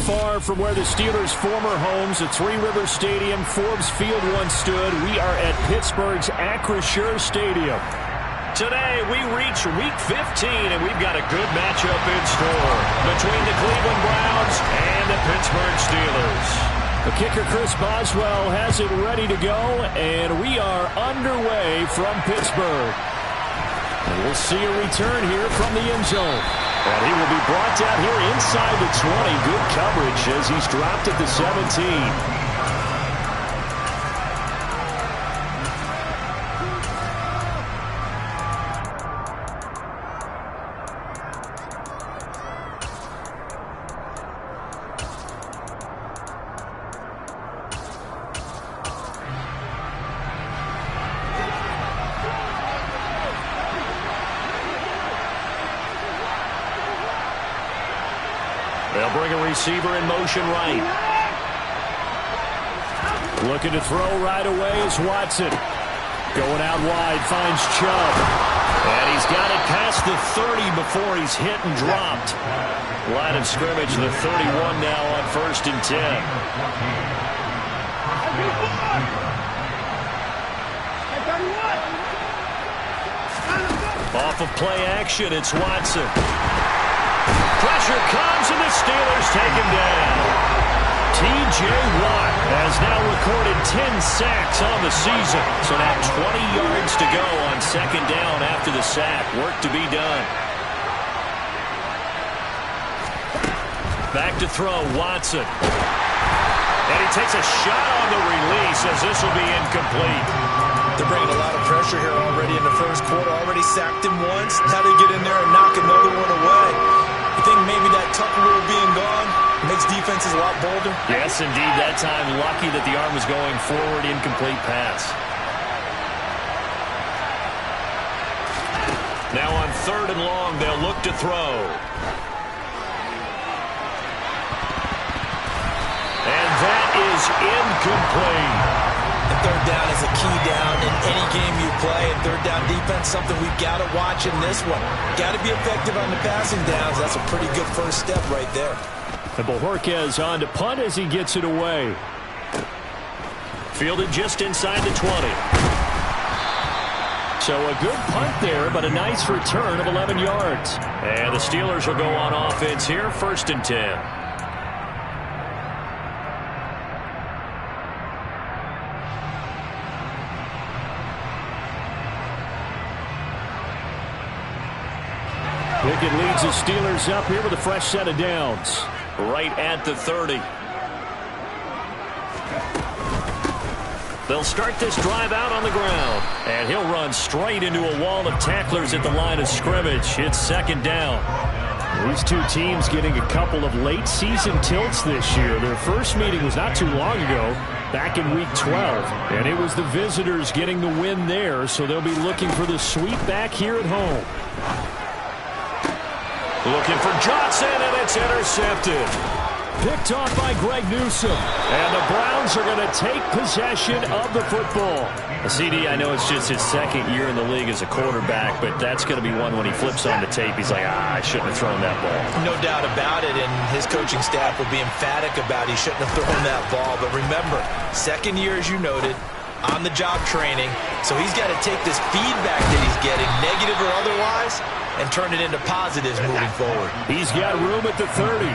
far from where the Steelers' former homes, at Three Rivers Stadium, Forbes Field once stood. We are at Pittsburgh's Acrisure Stadium. Today, we reach Week 15, and we've got a good matchup in store between the Cleveland Browns and the Pittsburgh Steelers. The kicker, Chris Boswell, has it ready to go, and we are underway from Pittsburgh. And we'll see a return here from the end zone. And he will be brought down here inside the 20. Good coverage as he's dropped at the 17. They'll bring a receiver in motion right. Looking to throw right away is Watson. Going out wide, finds Chubb. And he's got it past the 30 before he's hit and dropped. Line of scrimmage, the 31 now on 1st and 10. Off of play action, it's Watson. Pressure comes, and the Steelers take him down. T.J. Watt has now recorded 10 sacks on the season. So now 20 yards to go on 2nd down after the sack. Work to be done. Back to throw, Watson. And he takes a shot on the release as this will be incomplete. They're bringing a lot of pressure here already in the first quarter. Already sacked him once. Now they get in there and knock another one away. You think maybe that tucker rule being gone makes defenses a lot bolder? Yes, indeed. That time, lucky that the arm was going forward. Incomplete pass. Now on 3rd and long, they'll look to throw. And that is incomplete. And 3rd down is a key down in any game you play. And 3rd down defense, something we've got to watch in this one. Got to be effective on the passing downs. That's a pretty good first step right there. And Bojorquez on to punt as he gets it away. Fielded just inside the 20. So a good punt there, but a nice return of 11 yards. And the Steelers will go on offense here, 1st and 10. Pickett leads the Steelers up here with a fresh set of downs. Right at the 30. They'll start this drive out on the ground. And he'll run straight into a wall of tacklers at the line of scrimmage. It's 2nd down. These two teams getting a couple of late season tilts this year. Their first meeting was not too long ago, back in Week 12. And it was the visitors getting the win there, so they'll be looking for the sweep back here at home. Looking for Johnson, and it's intercepted. Picked off by Greg Newsome. And the Browns are going to take possession of the football. CD, I know it's just his 2nd year in the league as a quarterback, but that's going to be one when he flips on the tape. He's like, I shouldn't have thrown that ball. No doubt about it, and his coaching staff will be emphatic about he shouldn't have thrown that ball. But remember, 2nd year, as you noted, on-the-job training. So he's got to take this feedback that he's getting, negative or otherwise, and turn it into positives moving forward. He's got room at the 30.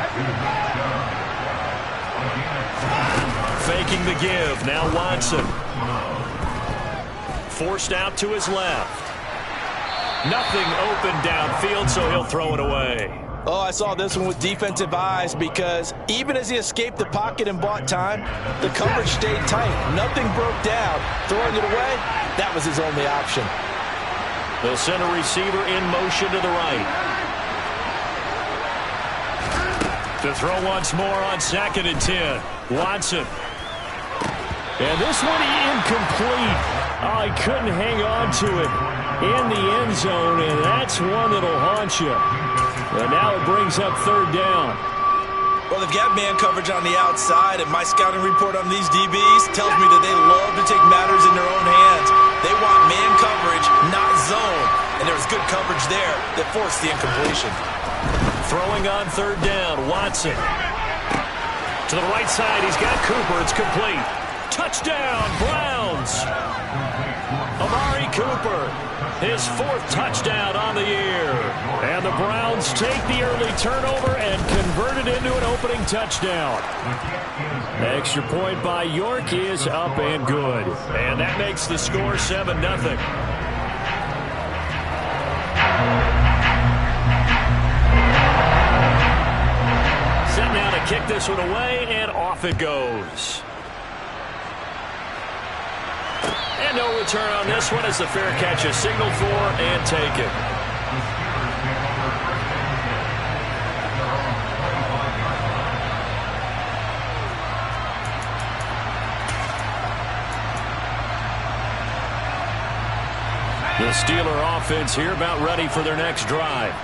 Faking the give. Now Watson. Forced out to his left. Nothing open downfield, so he'll throw it away. Oh, I saw this one with defensive eyes because even as he escaped the pocket and bought time, the coverage stayed tight. Nothing broke down. Throwing it away, that was his only option. They'll send a receiver in motion to the right. To throw once more on 2nd and 10. Watson. And this one incomplete. Oh, he couldn't hang on to it in the end zone, and that's one that'll haunt you. And now it brings up 3rd down. Well, they've got man coverage on the outside, and my scouting report on these DBs tells me that they love to take matters in their own hands. They want man coverage, not zone. And there was good coverage there that forced the incompletion. Throwing on 3rd down, Watson. To the right side, he's got Cooper. It's complete. Touchdown, Browns. Amari Cooper, his 4th touchdown on the year. And the Browns take the early turnover and convert it into an opening touchdown. Extra point by York is up and good. And that makes the score 7-0. Set now to kick this one away, and off it goes. And no return on this one as the fair catch is signaled for and taken. The Steeler offense here about ready for their next drive.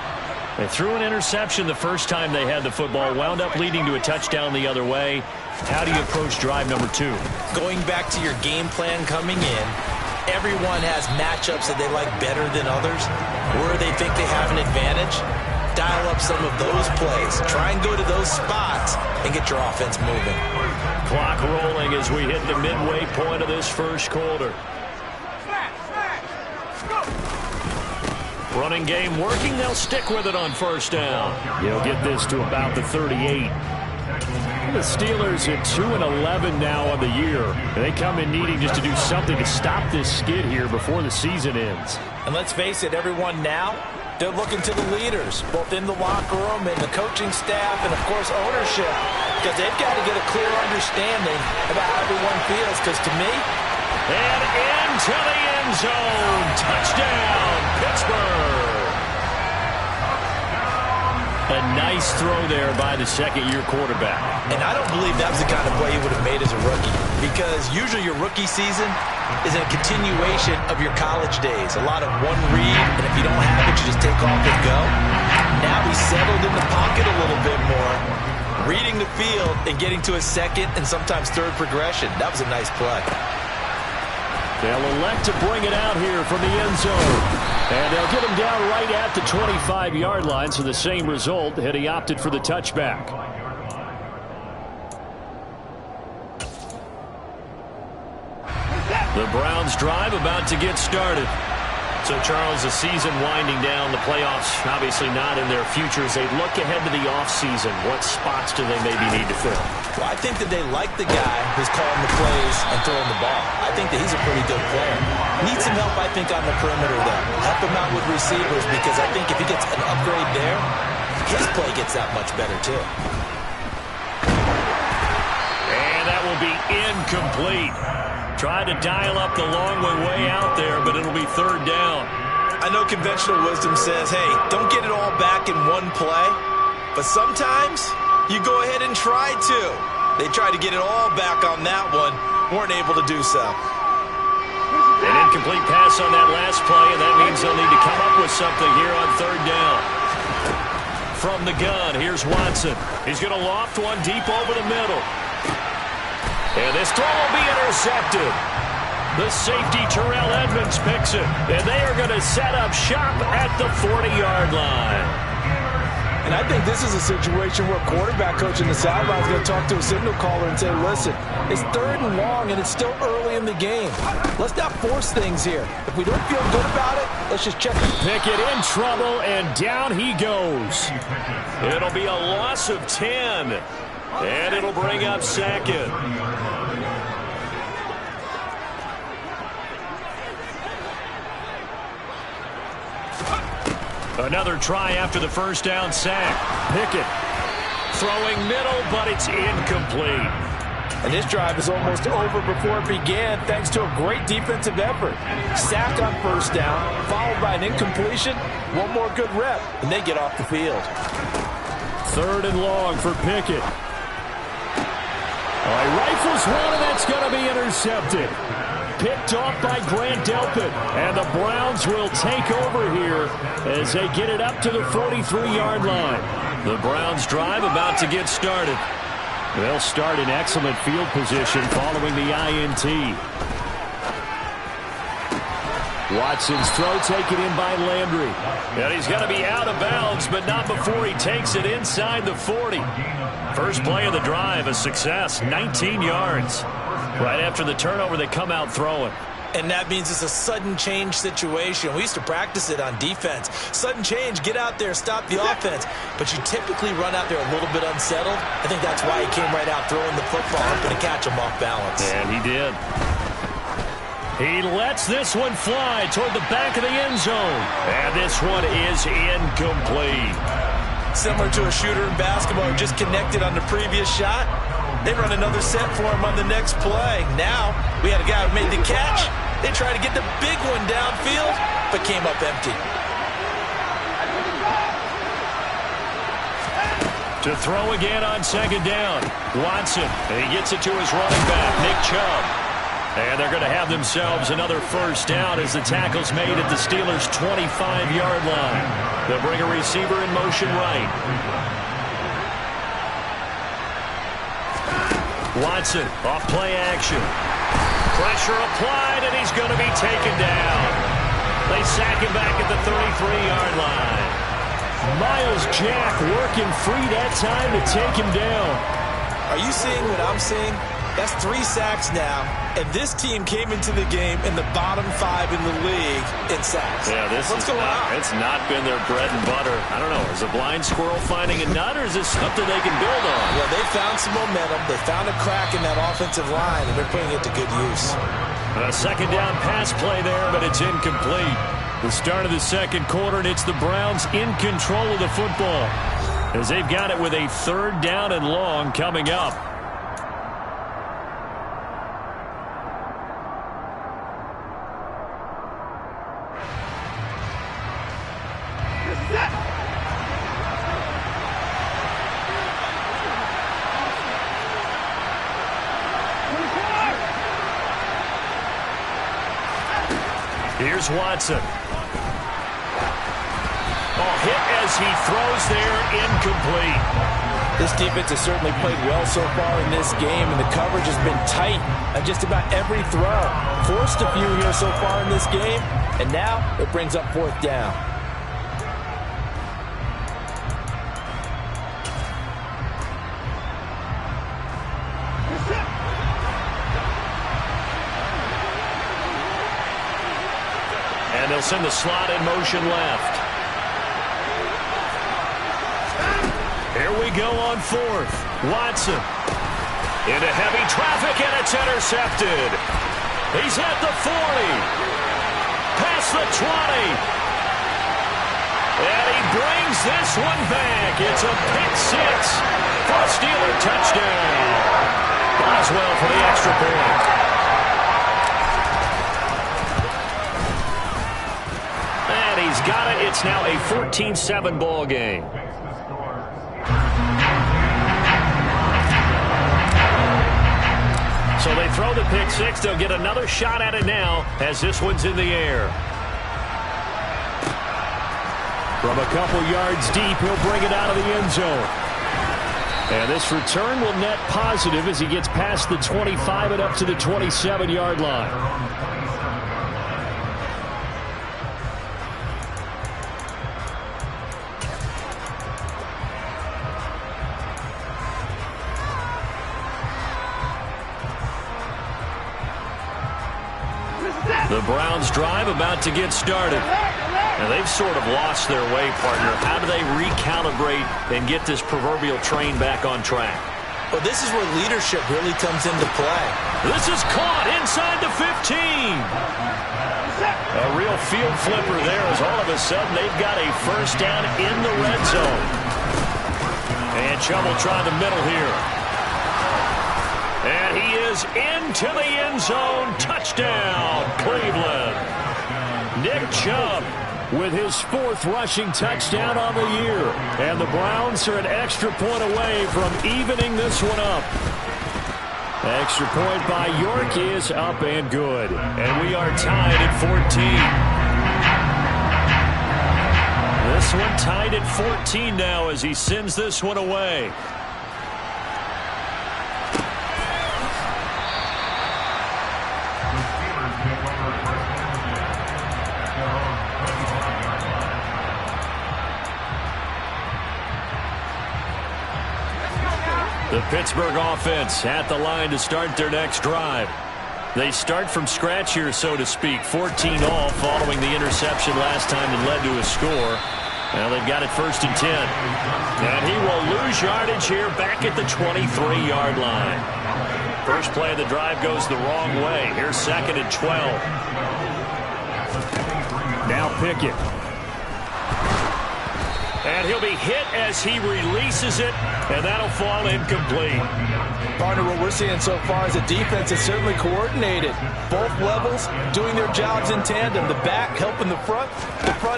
They threw an interception the first time they had the football, wound up leading to a touchdown the other way. How do you approach drive number 2? Going back to your game plan coming in, everyone has matchups that they like better than others, where they think they have an advantage. Dial up some of those plays. Try and go to those spots and get your offense moving. Clock rolling as we hit the midway point of this first quarter. Running game working. They'll stick with it on first down. He'll get this to about the 38. The Steelers at 2-11 now on the year. They come in needing just to do something to stop this skid here before the season ends. And let's face it, everyone now, they're looking to the leaders, both in the locker room and the coaching staff and, of course, ownership, because they've got to get a clear understanding about how everyone feels, because to me, and into the end zone. Touchdown, Pittsburgh. A nice throw there by the second-year quarterback. And I don't believe that was the kind of play he would have made as a rookie, because usually your rookie season is a continuation of your college days. A lot of one read, and if you don't have it, you just take off and go. Now he's settled in the pocket a little bit more, reading the field and getting to a second and sometimes third progression. That was a nice play. They'll elect to bring it out here from the end zone. And they'll get him down right at the 25-yard line, so the same result had he opted for the touchback. The Browns drive about to get started. So, Charles, the season winding down, the playoffs obviously not in their future. As they look ahead to the offseason, what spots do they maybe need to fill? Well, I think that they like the guy who's calling the plays and throwing the ball. I think that he's a pretty good player. Needs some help, I think, on the perimeter, though. Help him out with receivers, because I think if he gets an upgrade there, his play gets that much better, too. And that will be incomplete. Tried to dial up the long way out there, but it'll be third down. I know conventional wisdom says, hey, don't get it all back in one play. But sometimes you go ahead and try to. They tried to get it all back on that one. Weren't able to do so. An incomplete pass on that last play, and that means they'll need to come up with something here on third down. From the gun, here's Watson. He's going to loft one deep over the middle. And this throw will be intercepted. The safety, Terrell Edmonds, picks it. And they are going to set up shop at the 40-yard line. And I think this is a situation where quarterback coach in the sideline is going to talk to a signal caller and say, listen, it's third and long, and it's still early in the game. Let's not force things here. If we don't feel good about it, let's just check it. Pickett in trouble, and down he goes. It'll be a loss of 10. And it'll bring up second. Another try after the first down sack. Pickett throwing middle, but it's incomplete. And this drive is almost over before it began, thanks to a great defensive effort. Sack on first down, followed by an incompletion. One more good rep, and they get off the field. Third and long for Pickett. He rifles one, and that's going to be intercepted. Picked off by Grant Delpit. And the Browns will take over here as they get it up to the 43-yard line. The Browns drive about to get started. They'll start in excellent field position following the INT. Watson's throw taken in by Landry. And he's going to be out of bounds, but not before he takes it inside the 40. First play of the drive, a success, 19 yards. Right after the turnover, they come out throwing. And that means it's a sudden change situation. We used to practice it on defense. Sudden change, get out there, stop the offense. But you typically run out there a little bit unsettled. I think that's why he came right out throwing the football, hoping to catch him off balance. And he did. He lets this one fly toward the back of the end zone. And this one is incomplete. Similar to a shooter in basketball who just connected on the previous shot. They run another set for him on the next play. Now, we had a guy who made the catch. They tried to get the big one downfield, but came up empty. To throw again on second down. Watson, and he gets it to his running back, Nick Chubb. And they're going to have themselves another first down as the tackle's made at the Steelers' 25-yard line. They'll bring a receiver in motion right. Watson, off play action. Pressure applied, and he's going to be taken down. They sack him back at the 33-yard line. Miles Jack working free that time to take him down. Are you seeing what I'm seeing? That's 3 sacks now, and this team came into the game in the bottom 5 in the league in sacks. Yeah, what's going on? It's not been their bread and butter. I don't know. Is a blind squirrel finding a nut, or is this something they can build on? Well, they found some momentum. They found a crack in that offensive line, and they're putting it to good use. A second down pass play there, but it's incomplete. The start of the second quarter, and it's the Browns in control of the football as they've got it with a third down and long coming up. Here's Watson. Hit as he throws there, incomplete. This defense has certainly played well so far in this game, and the coverage has been tight on just about every throw. Forced a few here so far in this game, and now it brings up fourth down. And they'll send the slot in motion left. Here we go on fourth. Watson into heavy traffic, and it's intercepted. He's at the 40. Past the 20. And he brings this one back. It's a pick 6 for a Steeler touchdown. Boswell for the extra point. He's got it. It's now a 14-7 ball game. So they throw the pick 6. They'll get another shot at it now as this one's in the air. From a couple yards deep, he'll bring it out of the end zone. And this return will net positive as he gets past the 25 and up to the 27-yard line. The Browns drive about to get started. And they've sort of lost their way, partner. How do they recalibrate and get this proverbial train back on track? Well, this is where leadership really comes into play. This is caught inside the 15. A real field flipper there as all of a sudden they've got a first down in the red zone. And Chubb will try the middle here. And he is into the end zone. Touchdown, Cleveland. Nick Chubb with his 4th rushing touchdown on the year. And the Browns are an extra point away from evening this one up. Extra point by York is up and good. And we are tied at 14. This one tied at 14 now as he sends this one away. The Pittsburgh offense at the line to start their next drive. They start from scratch here, so to speak. 14 all following the interception last time that led to a score. Now they've got it 1st and 10. And he will lose yardage here back at the 23-yard line. First play of the drive goes the wrong way. Here's 2nd and 12. Now Pickett. And he'll be hit as he releases it, and that'll fall incomplete. Partner, what we're seeing so far is a defense that's certainly coordinated. Both levels doing their jobs in tandem. The back helping the front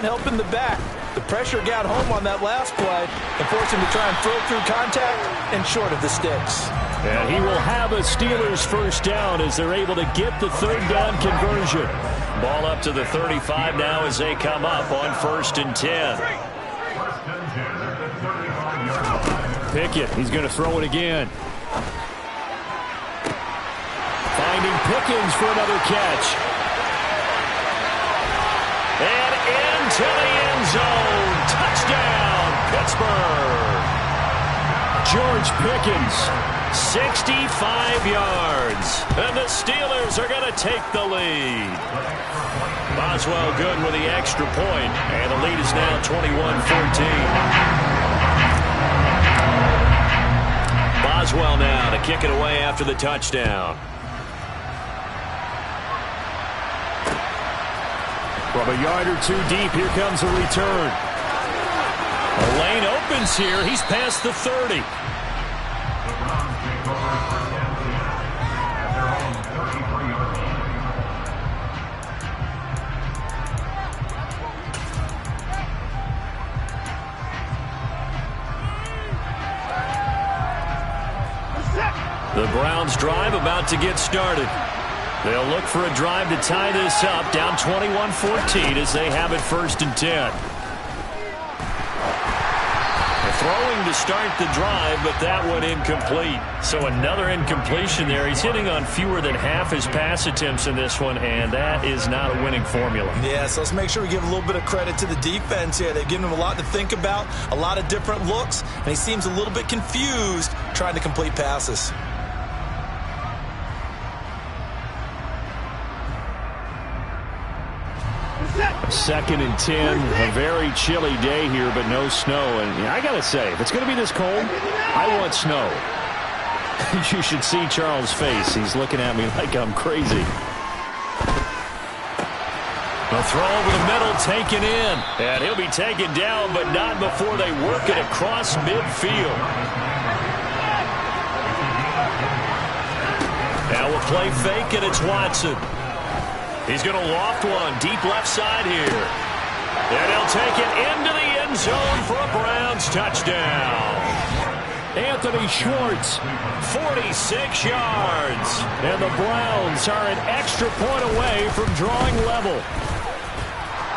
helping the back. The pressure got home on that last play and forced him to try and throw through contact and short of the sticks. And he will have a Steelers first down as they're able to get the 3rd down conversion. Ball up to the 35 now as they come up on 1st and 10. Pickett, he's going to throw it again. Finding Pickens for another catch. And into the end zone. Touchdown, Pittsburgh. George Pickens. 65 yards. And the Steelers are going to take the lead. Boswell good with the extra point. And the lead is now 21-14. Boswell now to kick it away after the touchdown. From a yard or 2 deep, here comes a return. The lane opens here. He's past the 30. The Browns drive about to get started. They'll look for a drive to tie this up, down 21-14 as they have it 1st and 10. Throwing to start the drive, but that one incomplete. So another incompletion there. He's hitting on fewer than half his pass attempts in this one, and that is not a winning formula. Yeah, so let's make sure we give a little bit of credit to the defense here. They've given him a lot to think about, a lot of different looks, and he seems a little bit confused trying to complete passes. 2nd and 10, a very chilly day here, but no snow. And I got to say, if it's going to be this cold, I want snow. You should see Charles' face. He's looking at me like I'm crazy. A throw over the middle, taken in. And he'll be taken down, but not before they work it across midfield. Now a play fake, and it's Watson. He's going to loft one deep left side here. And he'll take it into the end zone for a Browns touchdown. Anthony Schwartz, 46 yards. And the Browns are an extra point away from drawing level.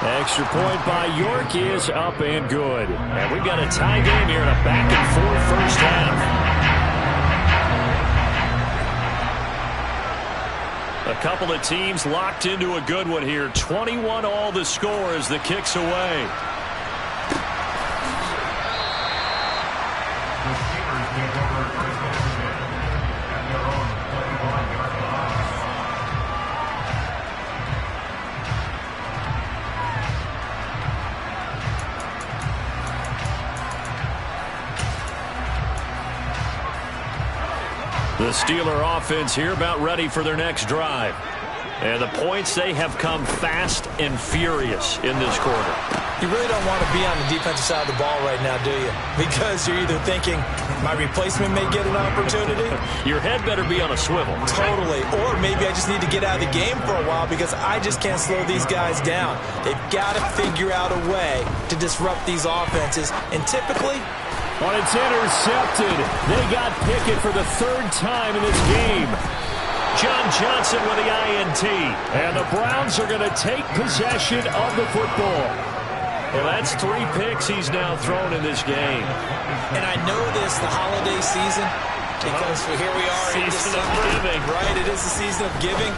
Extra point by York is up and good. And we've got a tie game here in a back-and-forth first half. A couple of teams locked into a good one here. 21 all the score as the kick's away. The Steeler offense here about ready for their next drive. And the points, they have come fast and furious in this quarter. You really don't want to be on the defensive side of the ball right now, do you? Because you're either thinking, my replacement may get an opportunity. Your head better be on a swivel. Totally. Or maybe I just need to get out of the game for a while because I just can't slow these guys down. They've got to figure out a way to disrupt these offenses. And typically, when it's intercepted, they got Pickett for the 3rd time in this game. John Johnson with the INT. And the Browns are going to take possession of the football. Well, that's 3 picks he's now thrown in this game. And I know this, the holiday season, because here we are in December. Season of giving. Right, it is the season of giving.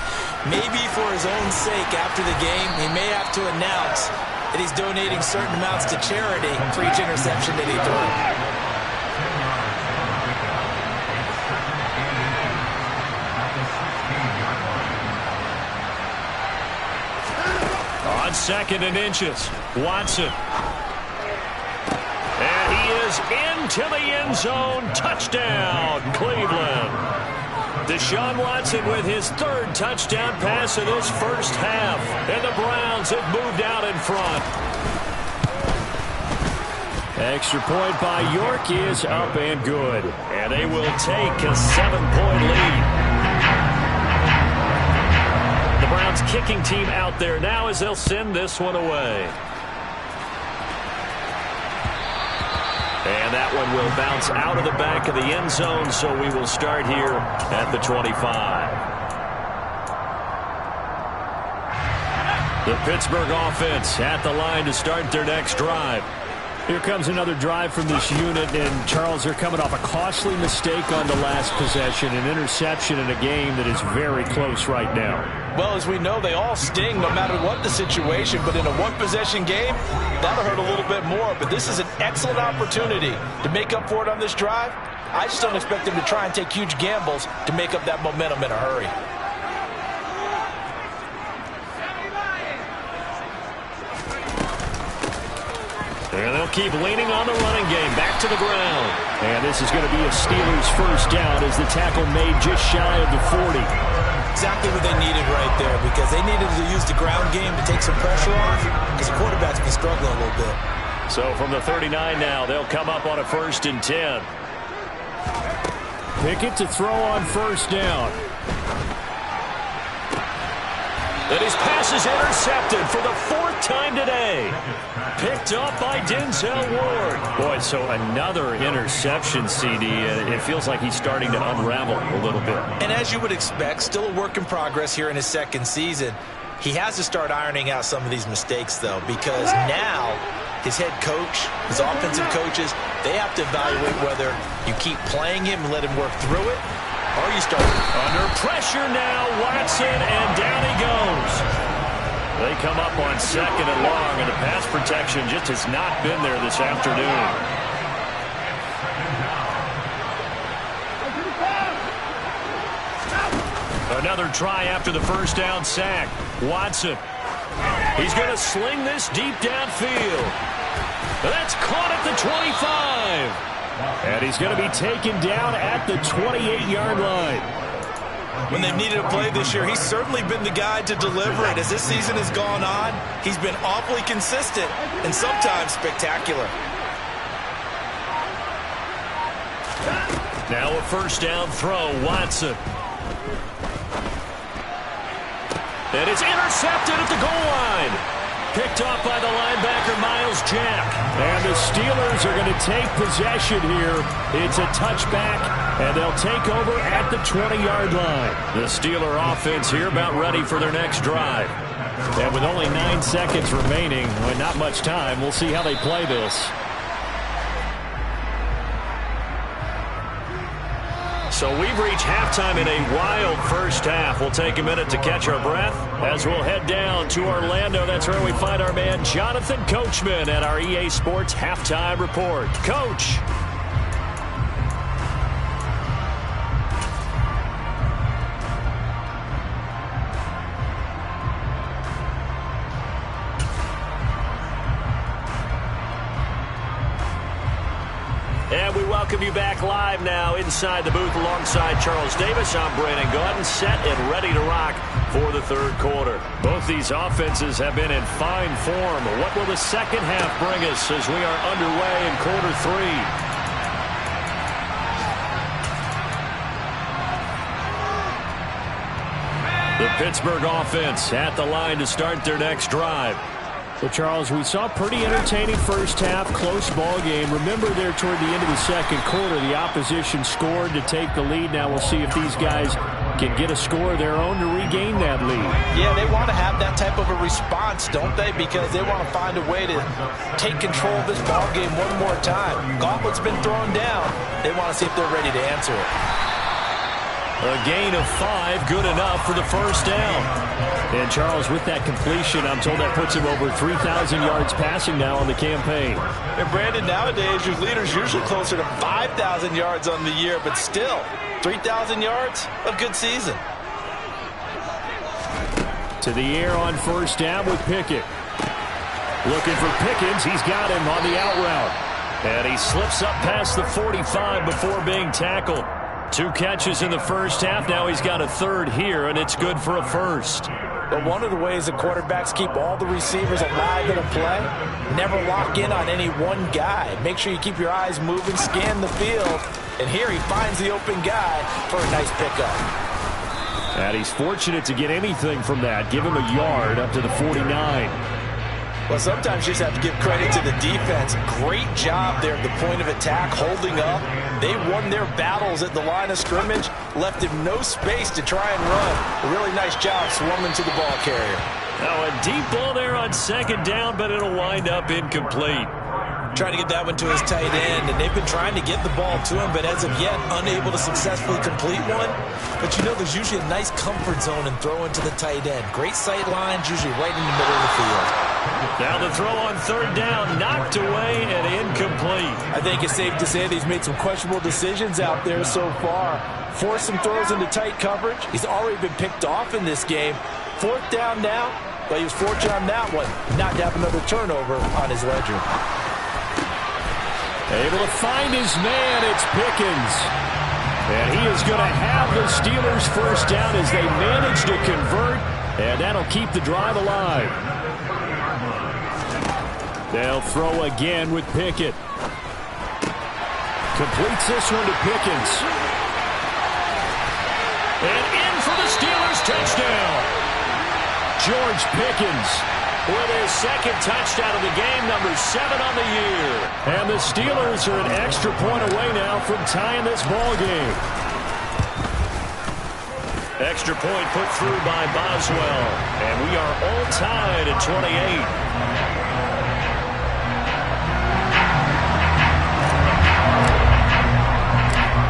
Maybe for his own sake after the game, he may have to announce that he's donating certain amounts to charity for each interception that he threw. 2nd and inches. Watson. And he is into the end zone. Touchdown, Cleveland. Deshaun Watson with his 3rd touchdown pass of this first half. And the Browns have moved out in front. Extra point by York is up and good. And they will take a 7-point lead. The Browns kicking team out there now as they'll send this one away. And that one will bounce out of the back of the end zone, so we will start here at the 25. The Pittsburgh offense at the line to start their next drive. Here comes another drive from this unit, and Charles, they're coming off a costly mistake on the last possession, an interception in a game that is very close right now. Well, as we know, they all sting no matter what the situation, but in a one-possession game, that'll hurt a little bit more. But this is an excellent opportunity to make up for it on this drive. I just don't expect them to try and take huge gambles to make up that momentum in a hurry. And they'll keep leaning on the running game. Back to the ground. And this is going to be a Steelers first down as the tackle made just shy of the 40. Exactly what they needed right there, because they needed to use the ground game to take some pressure off, because the quarterback's been struggling a little bit. So from the 39 now, they'll come up on a 1st and 10. Pickett to throw on first down. And his pass is intercepted for the 4th time today. Picked up by Denzel Ward. Boy, so another interception, CD. It feels like he's starting to unravel a little bit. And as you would expect, still a work in progress here in his 2nd season. He has to start ironing out some of these mistakes, though, because now his head coach, his offensive coaches, they have to evaluate whether you keep playing him and let him work through it, or you start under pressure now. Watson, and down he goes. They come up on 2nd and long, and the pass protection just has not been there this afternoon. Another try after the first down sack. Watson. He's going to sling this deep downfield. That's caught at the 25. And he's going to be taken down at the 28-yard line. When they've needed a play this year, he's certainly been the guy to deliver it. As this season has gone on, he's been awfully consistent and sometimes spectacular. Now a first down throw, Watson. And it's intercepted at the goal line. Picked off by the linebacker, Miles Jack. And the Steelers are going to take possession here. It's a touchback, and they'll take over at the 20-yard line. The Steeler offense here about ready for their next drive. And with only 9 seconds remaining, with not much time, we'll see how they play this. So we've reached halftime in a wild first half. We'll take a minute to catch our breath as we'll head down to Orlando. That's where we find our man Jonathan Coachman at our EA Sports Halftime Report. Coach. And we welcome you back live now inside the booth alongside Charles Davis. I'm Brandon Gaudin, set and ready to rock for the 3rd quarter. Both these offenses have been in fine form. What will the second half bring us as we are underway in quarter 3? The Pittsburgh offense at the line to start their next drive. So, Charles, we saw a pretty entertaining first half, close ball game. Remember there toward the end of the 2nd quarter, the opposition scored to take the lead. Now we'll see if these guys can get a score of their own to regain that lead. Yeah, they want to have that type of a response, don't they? Because they want to find a way to take control of this ball game one more time. Gauntlet's been thrown down. They want to see if they're ready to answer it. A gain of 5, good enough for the first down. And, Charles, with that completion, I'm told that puts him over 3,000 yards passing now on the campaign. And, Brandon, nowadays your leader's usually closer to 5,000 yards on the year, but still, 3,000 yards, a good season. To the air on first down with Pickett. Looking for Pickens. He's got him on the out route. And he slips up past the 45 before being tackled. 2 catches in the first half. Now he's got a third here, and it's good for a first. But one of the ways the quarterbacks keep all the receivers alive in a play, never lock in on any one guy. Make sure you keep your eyes moving, scan the field. And here he finds the open guy for a nice pickup. And he's fortunate to get anything from that. Give him a yard up to the 49. Well, sometimes you just have to give credit to the defense. Great job there at the point of attack, holding up. They won their battles at the line of scrimmage, left him no space to try and run. A really nice job swarming to the ball carrier. Now a deep ball there on second down, but it'll wind up incomplete. Trying to get that one to his tight end, and they've been trying to get the ball to him, but as of yet, unable to successfully complete one. But you know, there's usually a nice comfort zone in throwing to the tight end. Great sight lines, usually right in the middle of the field. Now the throw on third down, knocked away and incomplete. I think it's safe to say that he's made some questionable decisions out there so far. Forced some throws into tight coverage. He's already been picked off in this game. 4th down now, but he was fortunate on that one, not to have another turnover on his ledger. Able to find his man, it's Pickens. And he is going to have the Steelers first down as they manage to convert, and that'll keep the drive alive. They'll throw again with Pickett. Completes this one to Pickens. And in for the Steelers touchdown. George Pickens with his second touchdown of the game, number 7 on the year. And the Steelers are an extra point away now from tying this ball game. Extra point put through by Boswell. And we are all tied at 28.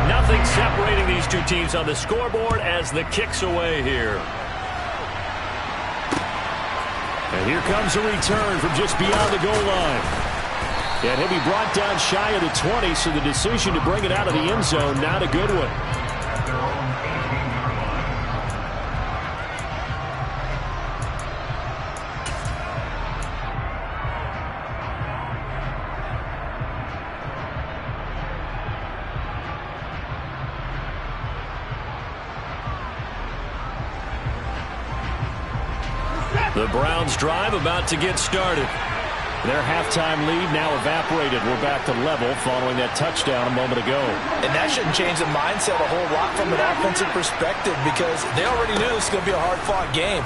Nothing separating these two teams on the scoreboard as the kick's away here. And here comes a return from just beyond the goal line. And he'll be brought down shy of the 20, so the decision to bring it out of the end zone, not a good one. The Browns drive about to get started. Their halftime lead now evaporated. We're back to level following that touchdown a moment ago. And that shouldn't change the mindset a whole lot from an offensive perspective because they already knew this was going to be a hard-fought game.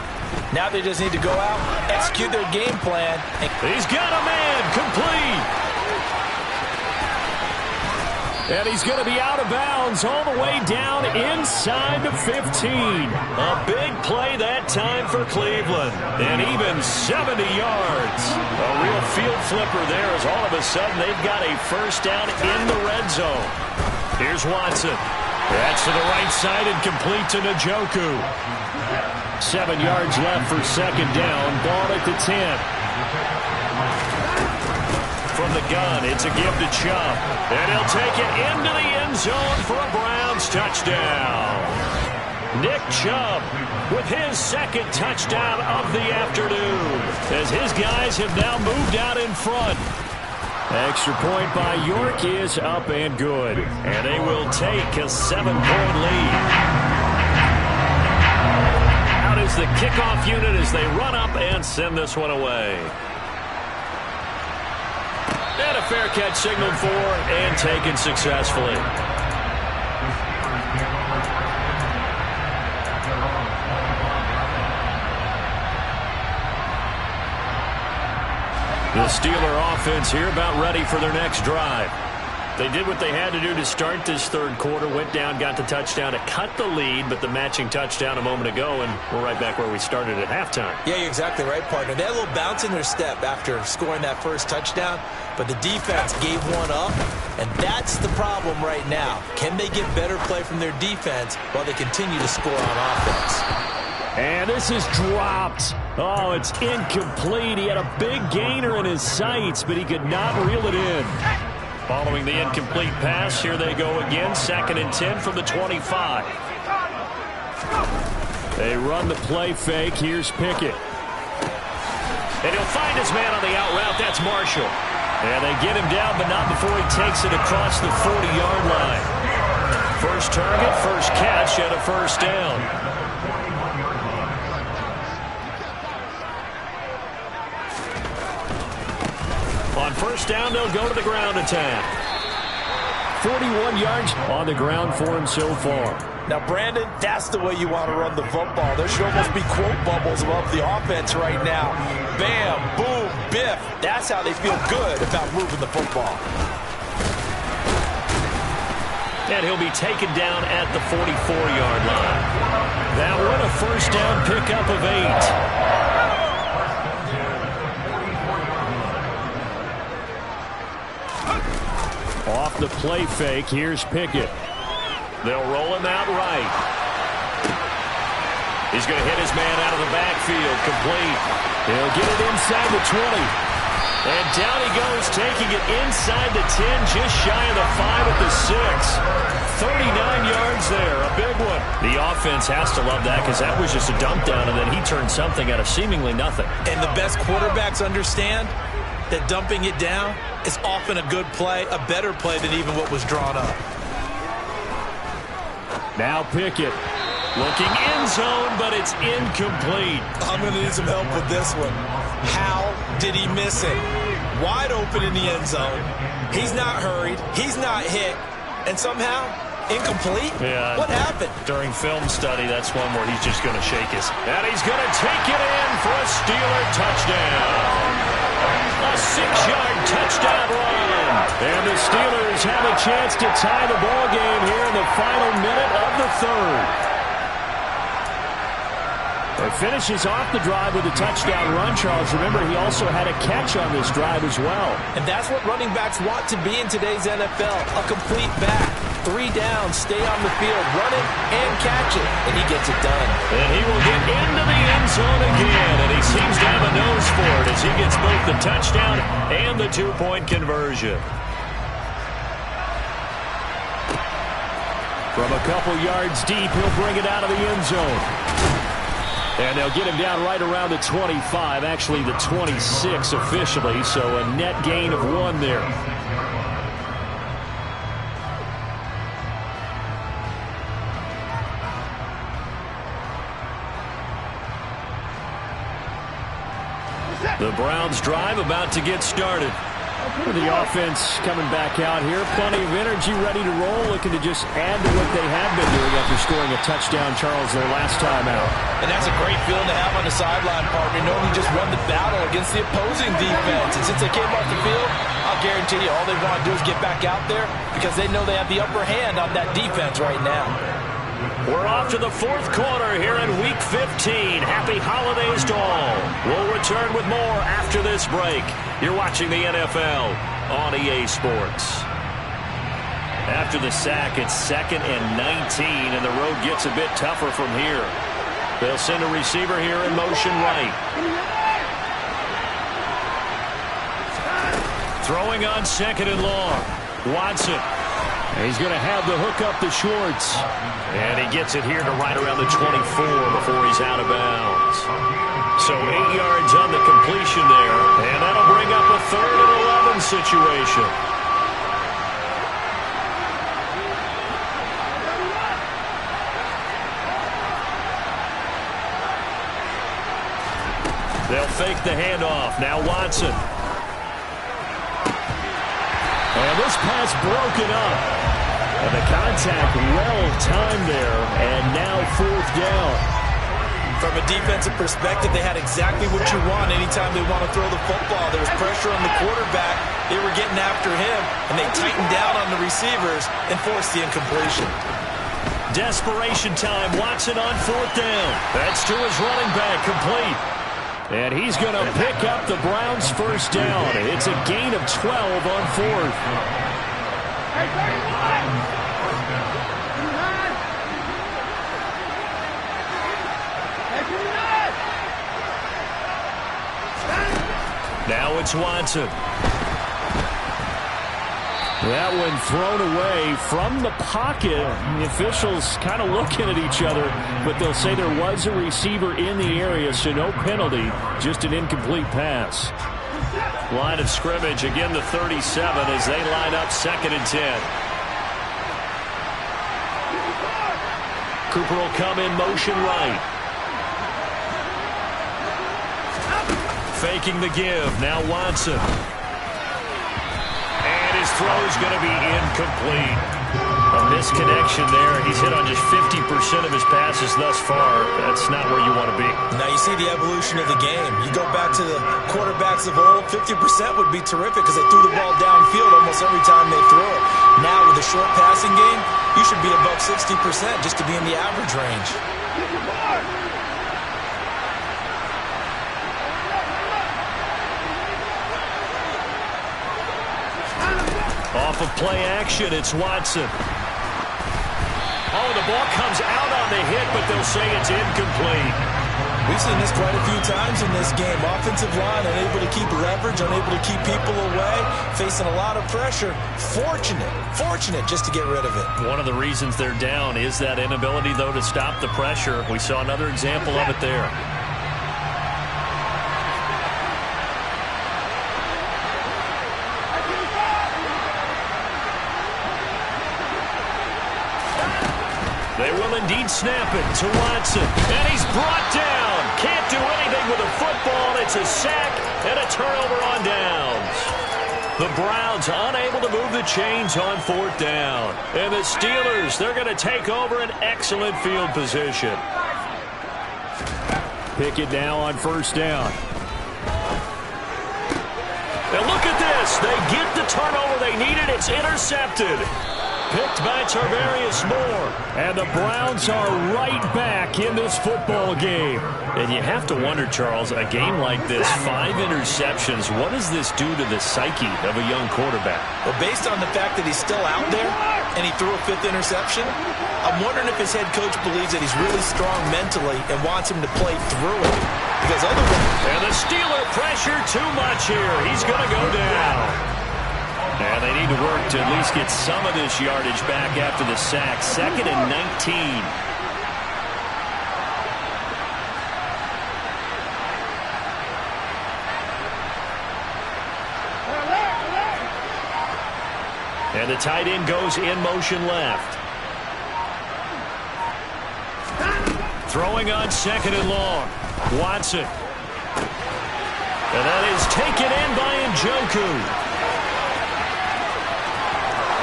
Now they just need to go out, execute their game plan. He's got a man complete. And he's going to be out of bounds all the way down inside the 15. A big play that time for Cleveland. And even 70 yards. A real field flipper there as all of a sudden they've got a first down in the red zone. Here's Watson. That's to the right side and complete to Njoku. 7 yards left for second down. Ball at the 10. From the gun, it's a give to Chubb. And he'll take it into the end zone for a Browns touchdown. Nick Chubb with his second touchdown of the afternoon as his guys have now moved out in front. Extra point by York is up and good. And they will take a 7-point lead. Out is the kickoff unit as they run up and send this one away. And a fair catch signaled for and taken successfully. The Steeler offense here about ready for their next drive. They did what they had to do to start this third quarter, went down, got the touchdown to cut the lead, but the matching touchdown a moment ago, and we're right back where we started at halftime. Yeah, you're exactly right, partner. They had a little bounce in their step after scoring that first touchdown, but the defense gave one up, and that's the problem right now. Can they get better play from their defense while they continue to score on offense? And this is dropped. Oh, it's incomplete. He had a big gainer in his sights, but he could not reel it in. Following the incomplete pass, here they go again. 2nd and 10 from the 25. They run the play fake. Here's Pickett. And he'll find his man on the out route. That's Marshall. And they get him down, but not before he takes it across the 40-yard line. First target, first catch, and a first down. On first down, they'll go to the ground attack. 41 yards on the ground for him so far. Now, Brandon, that's the way you want to run the football. There should almost be quote bubbles above the offense right now. Bam, boom, biff. That's how they feel good about moving the football. And he'll be taken down at the 44-yard line. That one a first down pickup of 8. Off the play fake, here's Pickett. They'll roll him out right. He's going to hit his man out of the backfield, complete. He'll get it inside the 20. And down he goes, taking it inside the 10, just shy of the 5 at the 6. 39 yards there, a big one. The offense has to love that because that was just a dump down, and then he turned something out of seemingly nothing. And the best quarterbacks understand that dumping it down is often a good play, a better play than even what was drawn up. Now Pickett looking end zone, but it's incomplete. I'm going to need some help with this one. How did he miss it? Wide open in the end zone. He's not hurried. He's not hit. And somehow, incomplete? Yeah. What happened? During film study, that's one where he's just going to shake his. And he's going to take it in for a Steeler touchdown. A 6-yard touchdown run. And the Steelers have a chance to tie the ball game here in the final minute of the third. It finishes off the drive with a touchdown run, Charles. Remember, he also had a catch on this drive as well. And that's what running backs want to be in today's NFL. A complete back. 3 down, stay on the field, run it and catch it. And he gets it done. And he will get into the end zone again. And he seems to have a nose for it as he gets both the touchdown and the 2-point conversion. From a couple yards deep, he'll bring it out of the end zone. And they'll get him down right around the 25, actually the 26 officially, so a net gain of 1 there. The Browns drive about to get started. The offense coming back out here. Plenty of energy, ready to roll, looking to just add to what they have been doing after scoring a touchdown, Charles, their last time out. And that's a great feeling to have on the sideline, partner, knowing you just won the battle against the opposing defense. And since they came off the field, I'll guarantee you all they want to do is get back out there because they know they have the upper hand on that defense right now. We're off to the 4th quarter here in Week 15. Happy holidays to all. We'll return with more after this break. You're watching the NFL on EA Sports. After the sack, it's 2nd and 19, and the road gets a bit tougher from here. They'll send a receiver here in motion right. Throwing on 2nd and long. Watson. He's going to have the hook up to Schwartz. And he gets it here to right around the 24 before he's out of bounds. So 8 yards on the completion there. And that'll bring up a 3rd and 11 situation. They'll fake the handoff. Now Watson. And this pass broken up. And the contact well-timed there. And now 4th down. From a defensive perspective, they had exactly what you want anytime they want to throw the football. There was pressure on the quarterback. They were getting after him, and they tightened down on the receivers and forced the incompletion. Desperation time. Watson on 4th down. That's to his running back, complete. And he's going to pick up the Browns' first down. It's a gain of 12 on 4th. Now it's Watson. That one thrown away from the pocket. The officials kind of looking at each other, but they'll say there was a receiver in the area, so no penalty, just an incomplete pass. Line of scrimmage, again the 37 as they line up 2nd and 10. Cooper will come in motion right. Faking the give, now Watson. And his throw is going to be incomplete. A misconnection there. He's hit on just 50% of his passes thus far. That's not where you want to be. Now you see the evolution of the game. You go back to the quarterbacks of old, 50% would be terrific because they threw the ball downfield almost every time they threw it. Now with the short passing game, you should be above 60% just to be in the average range. Off of play action, it's Watson. Oh, the ball comes out on the hit, but they'll say it's incomplete. We've seen this quite a few times in this game. Offensive line unable to keep leverage, unable to keep people away, facing a lot of pressure. Fortunate just to get rid of it. One of the reasons they're down is that inability, though, to stop the pressure. We saw another example of it there. They will indeed snap it to Watson. And he's brought down. Can't do anything with a football. It's a sack and a turnover on downs. The Browns unable to move the chains on 4th down. And the Steelers, they're going to take over an excellent field position. Pickett now on 1st down. And look at this. They get the turnover they needed. It's intercepted. Picked by Tarvarius Moore. And the Browns are right back in this football game. And you have to wonder, Charles, a game like this, 5 interceptions, what does this do to the psyche of a young quarterback? Well, based on the fact that he's still out there and he threw a 5th interception, I'm wondering if his head coach believes that he's really strong mentally and wants him to play through it. Because otherwise... And the Steeler pressure too much here. He's going to go down. And they need to work to at least get some of this yardage back after the sack. 2nd and 19. And the tight end goes in motion left. Throwing on 2nd and long. Watson. And that is taken in by Njoku.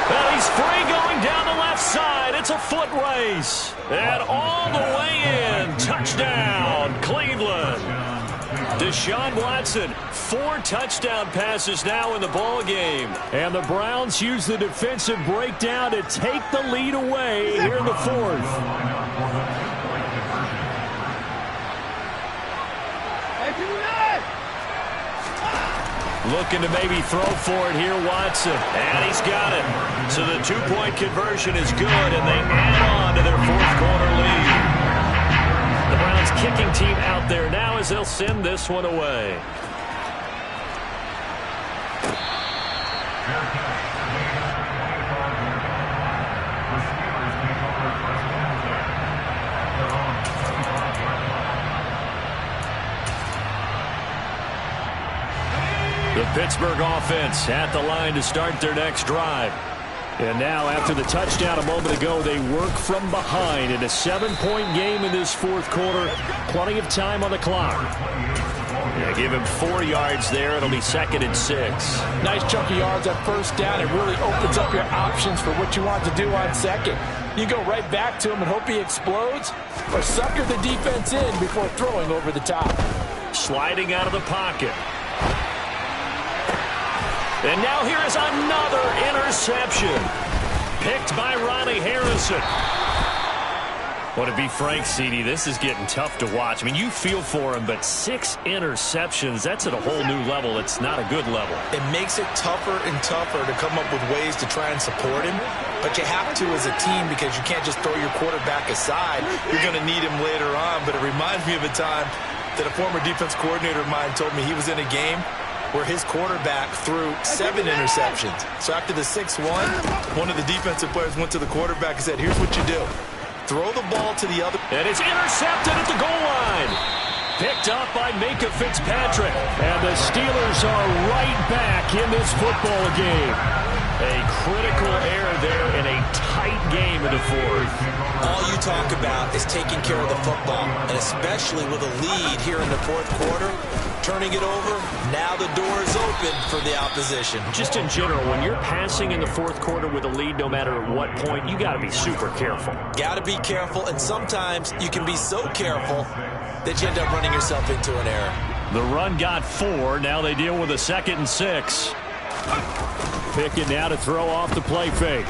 And he's free going down the left side. It's a foot race. And all the way in. Touchdown, Cleveland. Deshaun Watson, 4 touchdown passes now in the ball game. And the Browns use the defensive breakdown to take the lead away here in the 4th. Looking to maybe throw for it here, Watson. And he's got it. So the 2-point conversion is good, and they add on to their 4th quarter lead. The Browns kicking team out there now as they'll send this one away. The Pittsburgh offense at the line to start their next drive. And now, after the touchdown a moment ago, they work from behind in a 7-point game in this 4th quarter. Plenty of time on the clock. Yeah, give him 4 yards there. It'll be 2nd and 6. Nice chunk of yards at 1st down. It really opens up your options for what you want to do on 2nd. You go right back to him and hope he explodes, or sucker the defense in before throwing over the top. Sliding out of the pocket. And now here is another interception. Picked by Ronnie Harrison. Well, to be frank, CD, this is getting tough to watch. I mean, you feel for him, but 6 interceptions, that's at a whole new level. It's not a good level. It makes it tougher and tougher to come up with ways to try and support him. But you have to as a team because you can't just throw your quarterback aside. You're going to need him later on. But it reminds me of a time that a former defense coordinator of mine told me he was in a game where his quarterback threw 7 interceptions. So after the 6-1, one of the defensive players went to the quarterback and said, here's what you do. Throw the ball to the other. And it's intercepted at the goal line. Picked up by Minka Fitzpatrick. And the Steelers are right back in this football game. A critical error there in a tight game in the fourth. All you talk about is taking care of the football, and especially with a lead here in the fourth quarter, turning it over, now the door is open for the opposition. Just in general, when you're passing in the fourth quarter with a lead, no matter at what point, you got to be super careful. Got to be careful, and sometimes you can be so careful that you end up running yourself into an error. The run got 4. Now they deal with a 2nd and 6. Pickett now to throw off the play fake.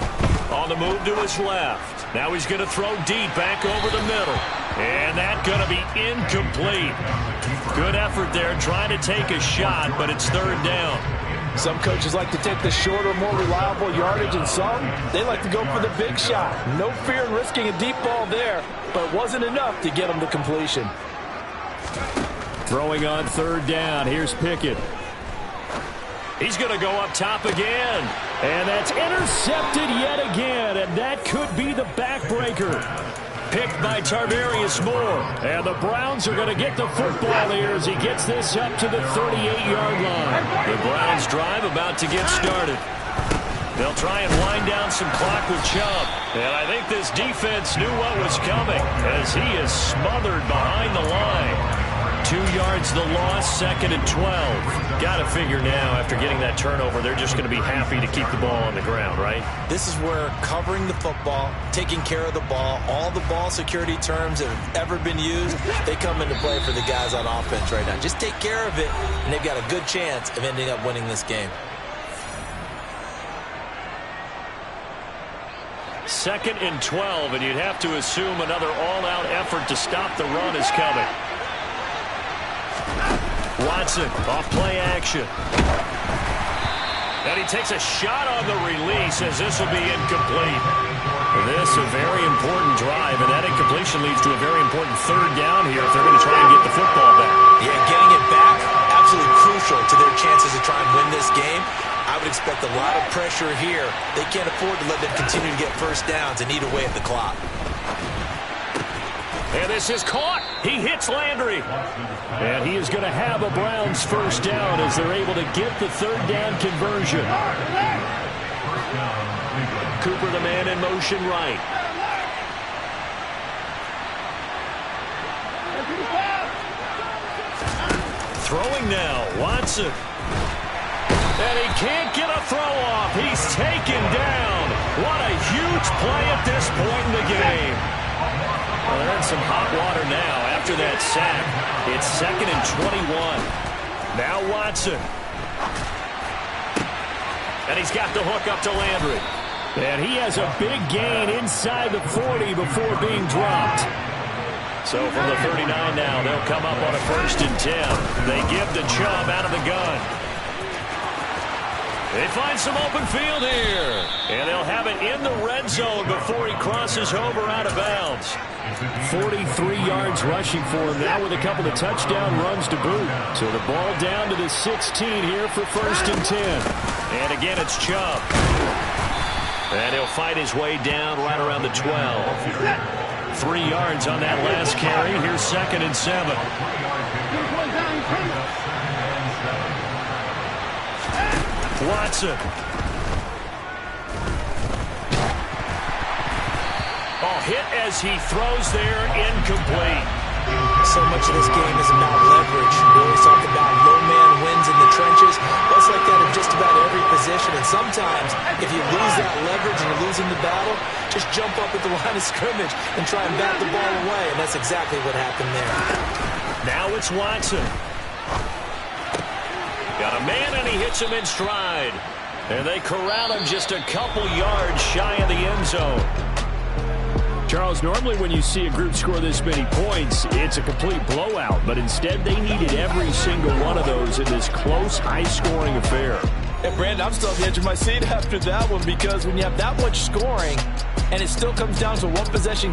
On the move to his left. Now he's going to throw deep back over the middle. And that's going to be incomplete. Good effort there trying to take a shot, but it's 3rd down. Some coaches like to take the shorter, more reliable yardage, and some, they like to go for the big shot. No fear in risking a deep ball there, but it wasn't enough to get them to completion. Throwing on 3rd down. Here's Pickett. He's going to go up top again. And that's intercepted yet again, and that could be the backbreaker. Picked by Tarvarius Moore. And the Browns are going to get the football here as he gets this up to the 38-yard line. The Browns drive about to get started. They'll try and wind down some clock with Chubb. And I think this defense knew what was coming as he is smothered behind the line. 2 yards the loss, 2nd and 12. Got to figure now, after getting that turnover, they're just going to be happy to keep the ball on the ground, right? This is where covering the football, taking care of the ball, all the ball security terms that have ever been used, they come into play for the guys on offense right now. Just take care of it, and they've got a good chance of ending up winning this game. 2nd and 12, and you'd have to assume another all-out effort to stop the run is coming. Watson off play action. And he takes a shot on the release as this will be incomplete. This a very important drive, and that incompletion leads to a very important 3rd down here if they're going to try and get the football back. Yeah, getting it back, absolutely crucial to their chances to try and win this game. I would expect a lot of pressure here. They can't afford to let them continue to get 1st downs and eat away at the clock. And this is caught. He hits Landry. And he is going to have a Browns 1st down as they're able to get the 3rd down conversion. Cooper, the man in motion right. Throwing now, Watson. And he can't get a throw off. He's taken down. What a huge play at this point in the game. Well, they're in some hot water now after that sack. It's 2nd and 21. Now Watson. And he's got the hook up to Landry. And he has a big gain inside the 40 before being dropped. So from the 39 now, they'll come up on a 1st and 10. They give to Chubb out of the gun. They find some open field here. And they'll have it in the red zone before he crosses over out of bounds. 43 yards rushing for him now with a couple of touchdown runs to boot. So the ball down to the 16 here for 1st and 10. And again, it's Chubb. And he'll fight his way down right around the 12. 3 yards on that last carry. Here's 2nd and 7. Watson. Oh, hit as he throws there, incomplete. So much of this game is about leverage. We always talk about low man wins in the trenches. Well, it's like that in just about every position. And sometimes, if you lose that leverage and you're losing the battle, just jump up at the line of scrimmage and try and bat the ball away. And that's exactly what happened there. Now it's Watson. Got a man, and he hits him in stride. And they corral him just a couple yards shy of the end zone. Charles, normally when you see a group score this many points, it's a complete blowout. But instead, they needed every single one of those in this close, high-scoring affair. And, Brandon, I'm still on the edge of my seat after that one because when you have that much scoring and it still comes down to one possession game,